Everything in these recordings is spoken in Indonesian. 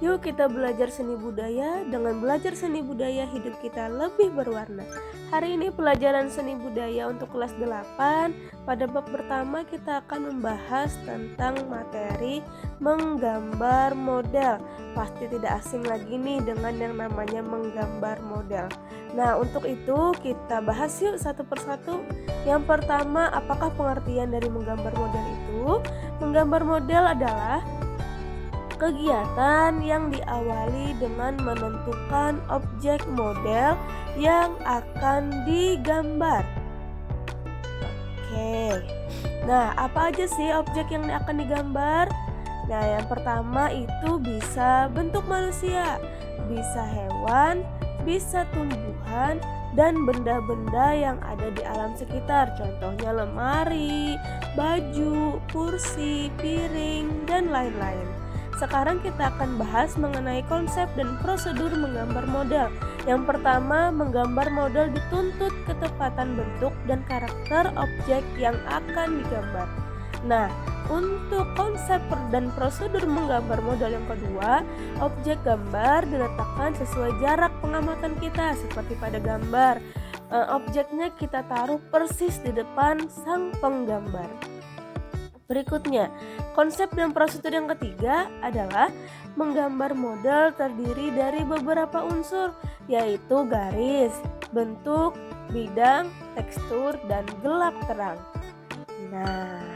Yuk kita belajar seni budaya. Dengan belajar seni budaya hidup kita lebih berwarna. Hari ini pelajaran seni budaya untuk kelas 8. Pada bab pertama kita akan membahas tentang materi menggambar model. Pasti tidak asing lagi nih dengan yang namanya menggambar model. Nah, untuk itu kita bahas yuk satu persatu. Yang pertama, apakah pengertian dari menggambar model itu? Menggambar model adalah kegiatan yang diawali dengan menentukan objek model yang akan digambar. Oke. Nah, apa aja sih objek yang akan digambar? Nah, yang pertama itu bisa bentuk manusia, bisa hewan, bisa tumbuhan, dan benda-benda yang ada di alam sekitar. Contohnya lemari, baju, kursi, piring, dan lain-lain. Sekarang kita akan bahas mengenai konsep dan prosedur menggambar model. Yang pertama, menggambar model dituntut ketepatan bentuk dan karakter objek yang akan digambar. Nah, untuk konsep dan prosedur menggambar model yang kedua, objek gambar diletakkan sesuai jarak pengamatan kita seperti pada gambar. Objeknya kita taruh persis di depan sang penggambar. Berikutnya, konsep dan prosedur yang ketiga adalah menggambar model terdiri dari beberapa unsur, yaitu garis, bentuk, bidang, tekstur, dan gelap terang. Nah,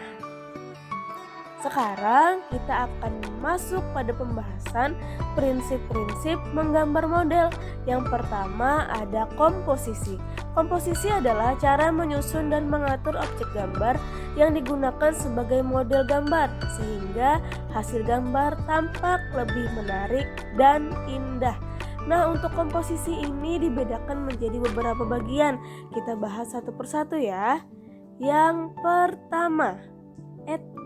sekarang kita akan masuk pada pembahasan prinsip-prinsip menggambar model. Yang pertama ada komposisi. Komposisi adalah cara menyusun dan mengatur objek gambar yang digunakan sebagai model gambar sehingga hasil gambar tampak lebih menarik dan indah. Nah, untuk komposisi ini dibedakan menjadi beberapa bagian. Kita bahas satu persatu ya. Yang pertama,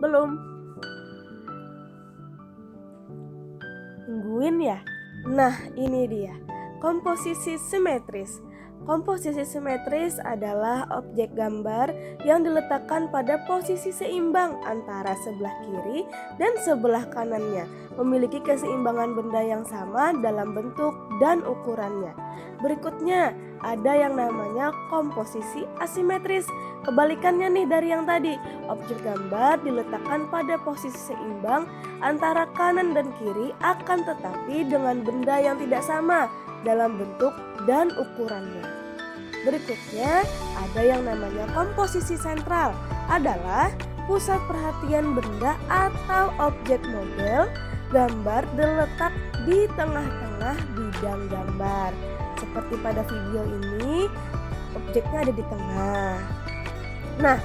belum tungguin ya. Nah, ini dia. Komposisi simetris. Komposisi simetris adalah objek gambar yang diletakkan pada posisi seimbang antara sebelah kiri dan sebelah kanannya, memiliki keseimbangan benda yang sama dalam bentuk dan ukurannya. Berikutnya, ada yang namanya komposisi asimetris. Kebalikannya nih dari yang tadi, objek gambar diletakkan pada posisi seimbang antara kanan dan kiri akan tetapi dengan benda yang tidak sama dalam bentuk dan ukurannya. Berikutnya, ada yang namanya komposisi sentral, adalah pusat perhatian benda atau objek model gambar terletak di tengah-tengah bidang gambar. Seperti pada video ini, objeknya ada di tengah. Nah,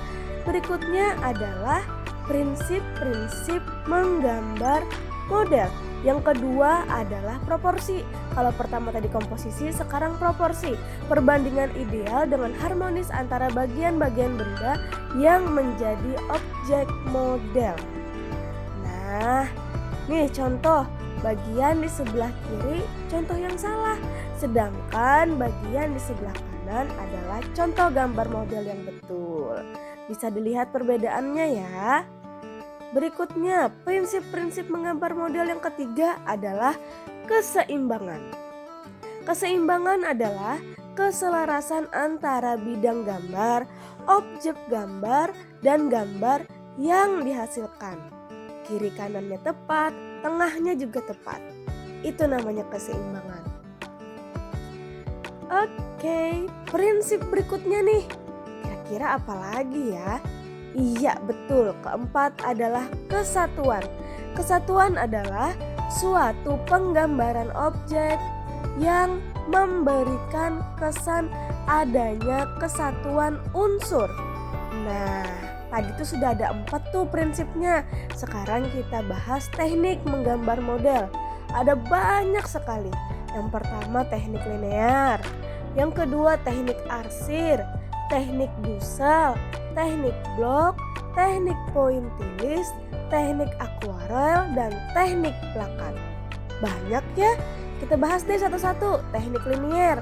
berikutnya adalah prinsip-prinsip menggambar model. Yang kedua adalah proporsi. Kalau pertama tadi komposisi, sekarang proporsi. Perbandingan ideal dengan harmonis antara bagian-bagian benda yang menjadi objek model. Nah, nih contoh, bagian di sebelah kiri contoh yang salah, sedangkan bagian di sebelah kanan adalah contoh gambar model yang betul. Bisa dilihat perbedaannya ya. Berikutnya, prinsip-prinsip menggambar model yang ketiga adalah keseimbangan. Keseimbangan adalah keselarasan antara bidang gambar, objek gambar, dan gambar yang dihasilkan. Kiri kanannya tepat, tengahnya juga tepat. Itu namanya keseimbangan. Oke, prinsip berikutnya nih. Kira-kira apa lagi ya? Iya, betul. Keempat adalah kesatuan. Kesatuan adalah suatu penggambaran objek yang memberikan kesan adanya kesatuan unsur. Nah, tadi tuh sudah ada 4 tuh prinsipnya. Sekarang kita bahas teknik menggambar model. Ada banyak sekali. Yang pertama teknik linear, yang kedua teknik arsir, teknik busel, teknik blok, teknik pointillis, teknik akuarel, dan teknik plakat. Banyak ya, kita bahas deh satu-satu. Teknik linear.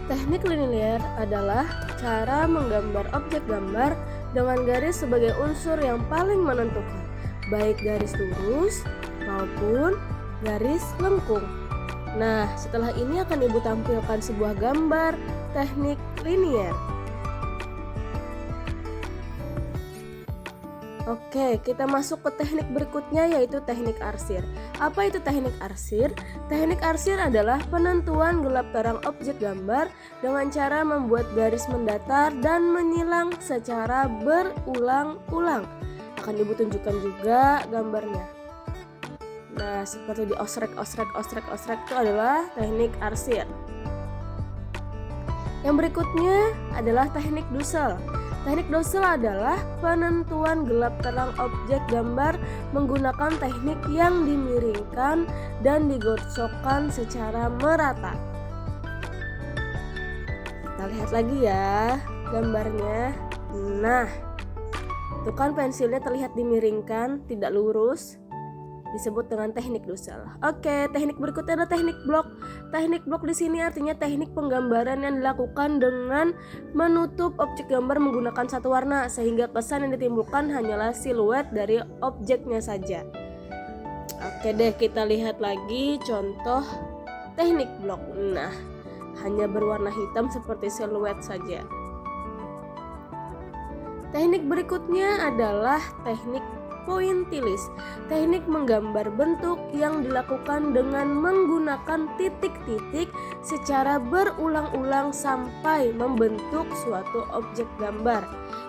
Teknik linear adalah cara menggambar objek gambar dengan garis sebagai unsur yang paling menentukan, baik garis lurus maupun garis lengkung. Nah, setelah ini akan Ibu tampilkan sebuah gambar teknik linier. Oke, kita masuk ke teknik berikutnya yaitu teknik arsir. Apa itu teknik arsir? Teknik arsir adalah penentuan gelap terang objek gambar dengan cara membuat garis mendatar dan menyilang secara berulang-ulang. Akan Ibu tunjukkan juga gambarnya. Nah, seperti di osrek itu adalah teknik arsir. Yang berikutnya adalah teknik dusel. Teknik dusel adalah penentuan gelap terang objek gambar menggunakan teknik yang dimiringkan dan digosokkan secara merata. Kita lihat lagi ya gambarnya. Nah, itu kan pensilnya terlihat dimiringkan, tidak lurus, disebut dengan teknik dusel. Oke, teknik berikutnya adalah teknik blok. Teknik blok di sini artinya teknik penggambaran yang dilakukan dengan menutup objek gambar menggunakan satu warna sehingga kesan yang ditimbulkan hanyalah siluet dari objeknya saja. Oke deh, kita lihat lagi contoh teknik blok. Nah, hanya berwarna hitam seperti siluet saja. Teknik berikutnya adalah teknik pointillis, teknik menggambar bentuk yang dilakukan dengan menggunakan titik-titik secara berulang-ulang sampai membentuk suatu objek gambar.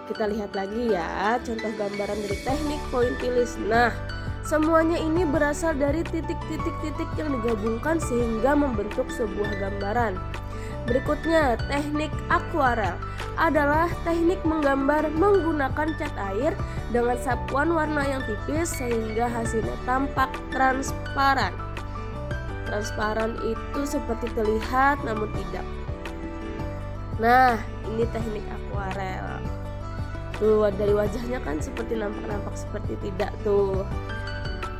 Kita lihat lagi ya contoh gambaran dari teknik pointillis. Nah, semuanya ini berasal dari titik-titik yang digabungkan sehingga membentuk sebuah gambaran. Berikutnya, teknik akuarel adalah teknik menggambar menggunakan cat air dengan sapuan warna yang tipis sehingga hasilnya tampak transparan. Transparan itu seperti terlihat namun tidak. Nah, ini teknik akuarel. Tuh, dari wajahnya kan seperti nampak seperti tidak tuh.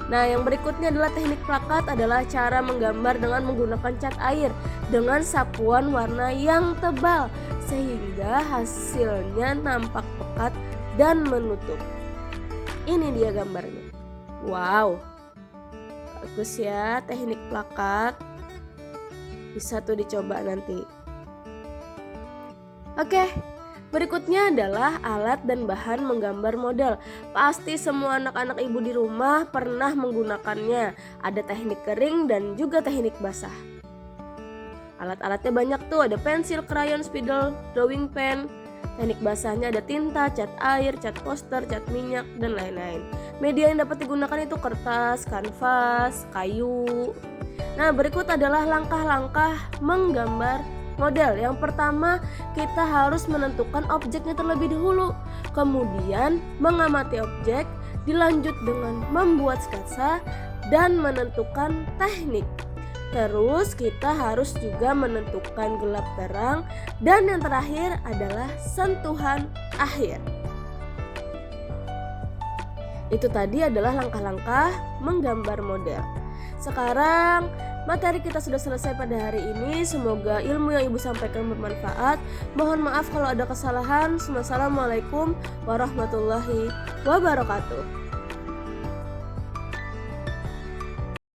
Nah, yang berikutnya adalah teknik plakat, adalah cara menggambar dengan menggunakan cat air dengan sapuan warna yang tebal sehingga hasilnya nampak pekat dan menutup. Ini dia gambarnya. Wow, bagus ya teknik plakat. Bisa tuh dicoba nanti. Oke, berikutnya adalah alat dan bahan menggambar model. Pasti semua anak-anak ibu di rumah pernah menggunakannya. Ada teknik kering dan juga teknik basah. Alat-alatnya banyak tuh, ada pensil, krayon, spidol, drawing pen. Teknik basahnya ada tinta, cat air, cat poster, cat minyak, dan lain-lain. Media yang dapat digunakan itu kertas, kanvas, kayu. Nah, berikut adalah langkah-langkah menggambar model. Yang pertama, kita harus menentukan objeknya terlebih dahulu. Kemudian mengamati objek, dilanjut dengan membuat sketsa dan menentukan teknik. Terus kita harus juga menentukan gelap terang, dan yang terakhir adalah sentuhan akhir. Itu tadi adalah langkah-langkah menggambar model. Sekarang materi kita sudah selesai pada hari ini. Semoga ilmu yang ibu sampaikan bermanfaat. Mohon maaf kalau ada kesalahan. Wassalamualaikum warahmatullahi wabarakatuh.